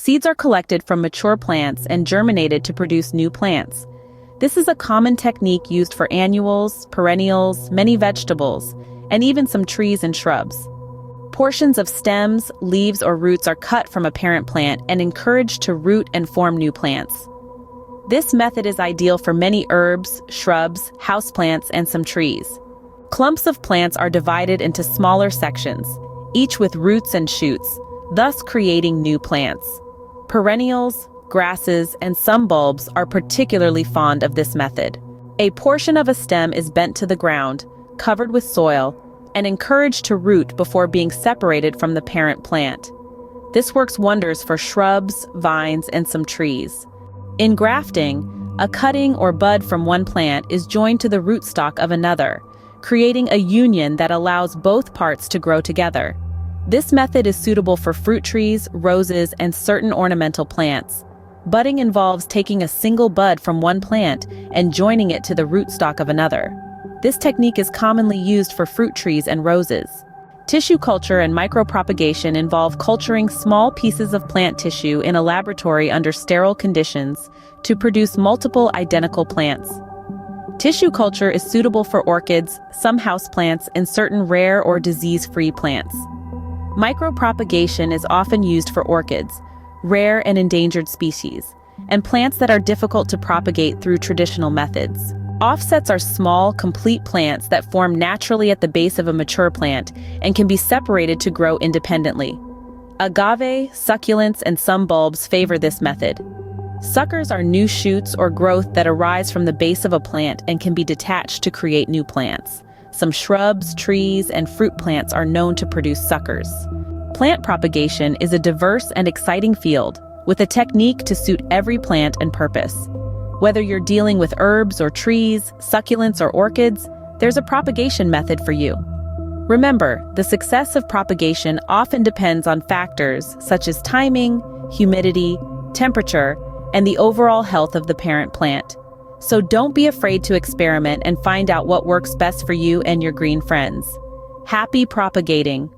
Seeds are collected from mature plants and germinated to produce new plants. This is a common technique used for annuals, perennials, many vegetables, and even some trees and shrubs. Portions of stems, leaves, or roots are cut from a parent plant and encouraged to root and form new plants. This method is ideal for many herbs, shrubs, houseplants, and some trees. Clumps of plants are divided into smaller sections, each with roots and shoots, thus creating new plants. Perennials, grasses, and some bulbs are particularly fond of this method. A portion of a stem is bent to the ground, covered with soil, and encouraged to root before being separated from the parent plant. This works wonders for shrubs, vines, and some trees. In grafting, a cutting or bud from one plant is joined to the rootstock of another, creating a union that allows both parts to grow together. This method is suitable for fruit trees, roses, and certain ornamental plants. Budding involves taking a single bud from one plant and joining it to the rootstock of another. This technique is commonly used for fruit trees and roses. Tissue culture and micropropagation involve culturing small pieces of plant tissue in a laboratory under sterile conditions to produce multiple identical plants. Tissue culture is suitable for orchids, some houseplants, and certain rare or disease-free plants. Micropropagation is often used for orchids, rare and endangered species, and plants that are difficult to propagate through traditional methods. Offsets are small, complete plants that form naturally at the base of a mature plant and can be separated to grow independently. Agave, succulents, and some bulbs favor this method. Suckers are new shoots or growth that arise from the base of a plant and can be detached to create new plants. Some shrubs, trees, and fruit plants are known to produce suckers. Plant propagation is a diverse and exciting field, with a technique to suit every plant and purpose. Whether you're dealing with herbs or trees, succulents or orchids, there's a propagation method for you. Remember, the success of propagation often depends on factors such as timing, humidity, temperature, and the overall health of the parent plant. So don't be afraid to experiment and find out what works best for you and your green friends. Happy propagating!